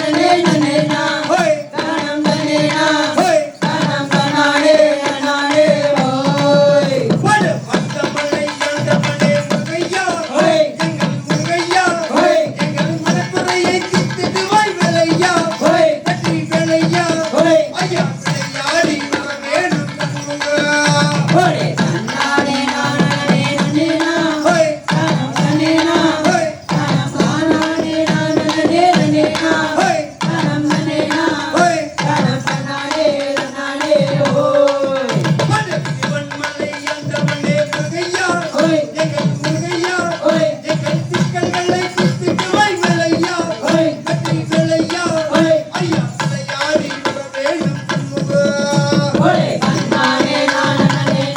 D: நன்னே நா
C: ஓய்
D: தனம் நன்னே நா
C: ஓய்
D: தனம் தனானே நன்னானே ஓய்
C: படு பத்தமலை ஆண்டவனே முருகையா
D: ஓய்
C: எங்கள் முருகையா
D: ஓய்
C: எங்கள் மனக்குறையை சித்துக்கு வைவலையா
D: ஓய்
C: வெற்றி வெளையா
D: ஓய்
C: ஐயா விளையாடி வர வேண்டும் முருகா
D: ஒரே தன்னானே நானே நன்னே நா
C: ஓய்
D: தனம் நன்னே நா
C: ஓய்
D: தனம் தானானே நானே நன்னே நா
C: ஓய்
D: தனம் நன்னே நா
C: ஓய்
D: தனம் தனானே நன்னானே ஓய்
C: படு சிவன்மலை ஆண்டவனே முருகையா
D: ஓய்
C: எங்கள் முருகையா
D: ஓய்
C: எங்கள் சிக்கல்களை சித்துக்கு வைவலையா
D: ஓய்
C: வெற்றி வெளையா
D: ஓய்
C: ஐயா விளையாடி வர வேண்டும் முருகா
D: ஒரே தன்னானே நானே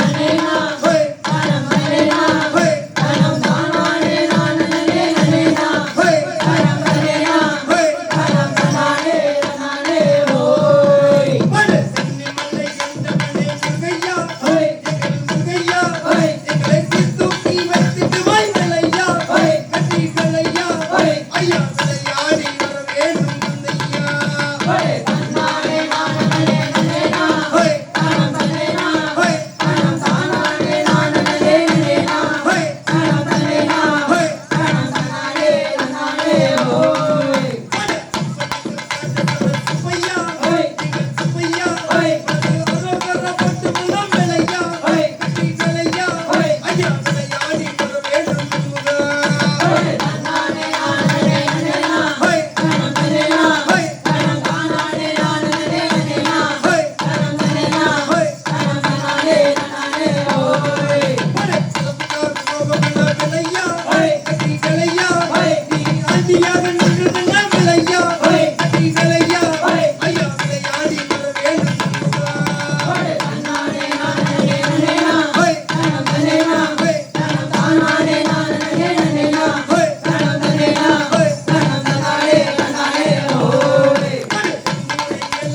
D: நன்னே நா
C: ஓய்
D: தனம் நன்னே நா
C: ஓய்
D: தனம் தானானே நானே நன்னே நா
C: ஓய்
D: தனம் நன்னே நா
C: ஓய்
D: தனம் தனானே நன்னானே ஓய்
C: படு சென்னிமலை ஆண்டவனே முருகையா
D: ஓய்
C: எங்கள் முருகையா
D: ஓய்
C: எங்களை சித்தூக்கி வைத்துட்டு வைவலையா
D: ஓய்
C: வெற்றி வெளையா
D: ஓய்
C: ஐயா விளையாடி வர வேண்டும் தந்தையா
D: ஒரே தன்னானே நானே நன்னே நா
C: ஓய்
D: தனம் நன்னே நா
C: ஓய்
D: தனம் தானானே நானே நன்னே நா
C: ஓய்
D: தனம் நன்னே நா
C: ஓய்
D: தனம் தனானே நன்னானே ஓய்
C: படு சுப்பையா
D: ஓய்
C: எங்கள் சுப்பையா
D: ஓய்
C: அரோகரப்பட்டு முகம் விளையா
D: ஓய்
C: வெற்றி வெளையா
D: ஓய்
C: ஐயா விளையாடி வர வேண்டும் முருகா
D: ஒரே தன்னானே நானே நன்னே நா
C: ஓய்
D: தனம் நன்னே நா
C: ஓய்
D: தனம் தானானே நானே நன்னே நா
C: ஓய்
D: தனம் நன்னே நா
C: ஓய்
D: தனம் தனானே நன்னானே ஓய்
C: படு சிவப்புக்கார் மோகமல்ல விளையா
D: ஓய்
C: வெற்றி வெளையா
D: ஓய்
C: நீ ஆண்டியாக நின்று நின்ன விளையா
D: ஓய்
C: வெற்றி வெளையா
D: ஓய்
C: ஐயா விளையாடி வர வேண்டும் முருகா
D: ஒரே தன்னானே நானே நன்னே நா
C: ஓய்
D: தனம் நன்னே நா
C: ஓய்
D: தனம் தானானே நானே நன்னே நா
C: ஓய்
D: தனம் நன்னே நா
C: ஓய்
D: தனம் தனானே நன்னானே ஓய்
C: படு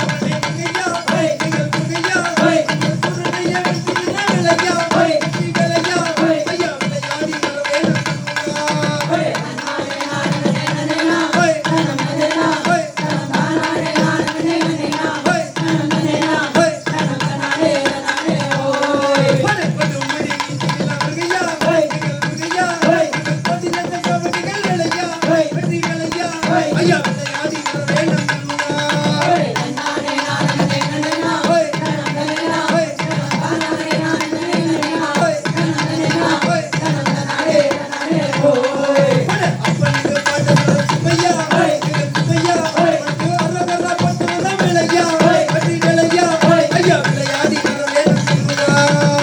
C: முருகையா
D: ஓய்
C: எங்கள் முருகையா
D: ஓய்
C: முருகையா வெற்றி விளையா
D: ஓய்
C: வெற்றி வெளையா
D: ஓய்
C: ஐயா விளையாடி வர வேண்டும் முருகா
D: ஒரே தன்னானே நானே நன்னே நா
C: ஓய்
D: தனம் நன்னே நா
C: ஓய்
D: தனம் தானானே நானே நன்னே நா
C: ஓய்
D: தனம் நன்னே நா
C: ஓய்
D: தனம் தனானே நன்னானே ஓய்
C: படு படு முடி வீசில முருகையா
D: ஓய்
C: எங்கள் முருகையா
D: ஓய்
C: எங்கள் கோடிலத்த கோவடிகள் விளையா
D: ஓய்
C: வெற்றி விளையா
D: ஓய்
C: ஐயா விளையாடி வர வேண்டும் முருகா
D: ஒரே தன்னானே நானே நன்னே நா
C: ஓய்
D: தனம் நன்னே நா
C: ஓய்
D: தனம் தானானே நானே நன்னே நா
C: ஓய்
D: தனம் நன்னே நா
C: ஓய்
D: தனம் தனானே நன்னானே ஓய்
C: படு அப்பனுக்கு பாடுகிற சுப்பையா
D: ஓய்
C: எங்கள் சுப்பையா
D: ஓய்
C: உனக்கு அரகர பட்டு விளையா
D: ஓய்
C: வெற்றி விளையா
D: ஓய்
C: ஐயா விளையாடி வர வேண்டும் முருகா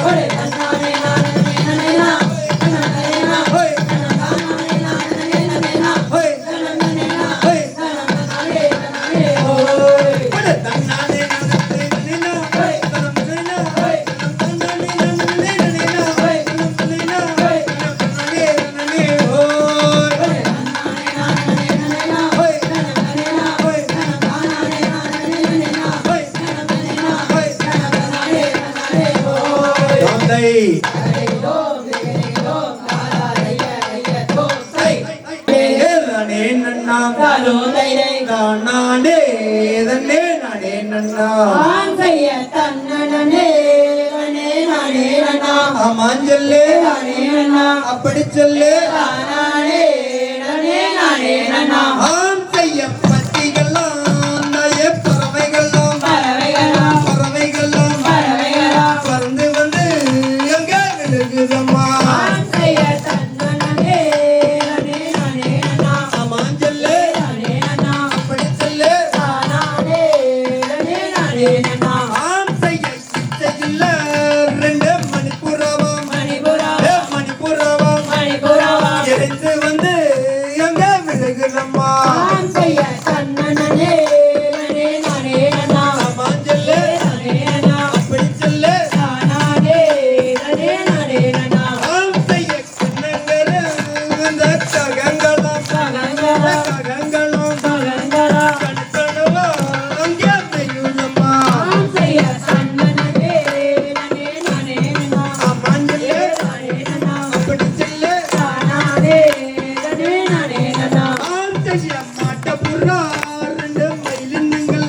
D: ஒரே தன்னானே நானே நன்னே நா தனம் நன்னே நா
C: ஓய்
D: தனம் தானானே நானே நன்னே நா
C: ஓய்
D: தனம் நன்னே நா
C: ஓய்
D: தனம் தனானே நன்னானே ஓய்
C: படு தன்னானே நானே நின்னா
D: ஓய்
C: தனம் நின்னா
D: ஓய்
C: தனம் தன்னானே நானே நின்னா
D: ஓய்
C: தனம் நின்னா
D: ஓய்
C: தனம் தன்னானே நானே ஓய்
D: ஒரே தன்னானே நானே நன்னே நா
C: ஓய்
D: தனம் நன்னே நா
C: ஓய்
D: தனம் தானானே நானே நன்னே நா
C: ஓய்
D: தனம் நன்னே நா
C: ஓய்
D: தனம் தனானே நன்னானே ஓய்
C: தந்தை
D: தோம் தேகேதோம் தாரா தைய தைய தோம் தை
C: ஏதனே நன்னா
D: தாலோ தைரை
C: தானானே ஏதனே நானே நன்னா
D: ஆன் கைய தன்னனனே நனே நானே நனா
C: ஆமாஞ்சொல்லே
D: நானே நனா
C: அப்படி சொல்லு
D: தானானே நனே நானே நனா
C: ஆம் செய்ய பத்திகள்லாம் நய பறவைகள்லாம்
D: பறவைகளா
C: பறவைகள்லாம்
D: பறவைகளா
C: பறந்து வந்து எங்க விழுகுதம்மா
D: ஆன் கைய தன்னனனே நனே நானே நனா
C: ஆமாஞ்சொல்லே
D: நானே நனா
C: அப்படி சொல்லு
D: தானானே
C: ககங்களும் கண்கணுவா அங்கே தையுள்ளம்மா மஞ்சளே அப்படி செல்லே ஆந்தைய மாட்ட புறா ரெண்டு மயிலின்னுங்கள்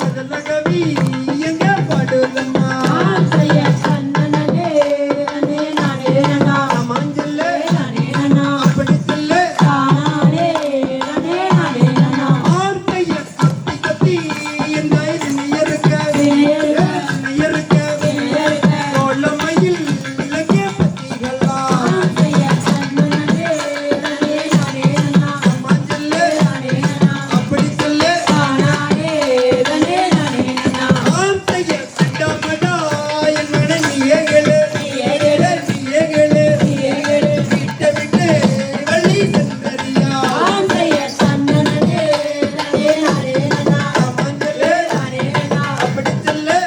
C: முதல்ல கவி எங்க பாடுதம்மா மஞ்சளே அப்படி செல்லே ஆந்தைய கத்தி கத்தி என் நியருக்க கோலமயில் இலக்கிய பத்திகளா மஞ்சளே அப்படி செல்லே ஆந்தைய கண்டமடா என் மன நீயகளே விட்டு விட்டு வள்ளி சென்றறியா மஞ்சளே அப்படி செல்லே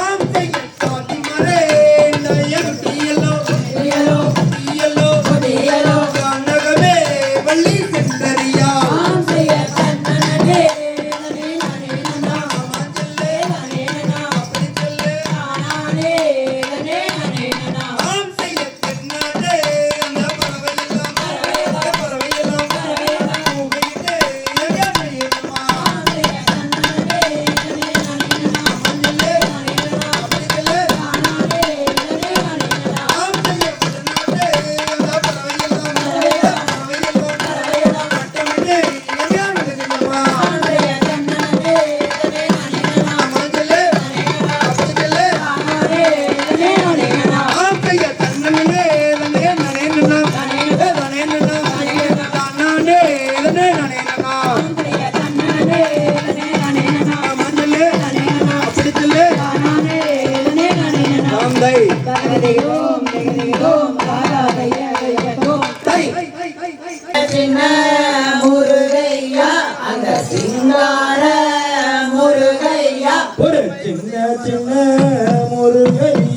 C: ஆந்தைய காதி மரே நயன் தீயலோ கானகமே வள்ளி சென்றறியா மஞ்சளே அப்படி செல்லே ஆந்தைய தென்னாடே அந்த பறவையெல்லாம் பூவையிலே எகமையுமா மஞ்சளே அப்படி செல்லே ஆந்தைய தென்னாடே அந்த பறவையெல்லாம் கட்டமிட்டு எகமையுமா மஞ்சளே அப்படி செல்லே ஆந்தைய தன்னனே நனே நனேனனா தானானே நனே நனேனனா மஞ்சளே அப்படி செல்லே ஆந்தை தை
D: சின்ன முருகையா அந்த சிங்கார முருகையா
A: ஒரு சின்ன சின்ன முருகையா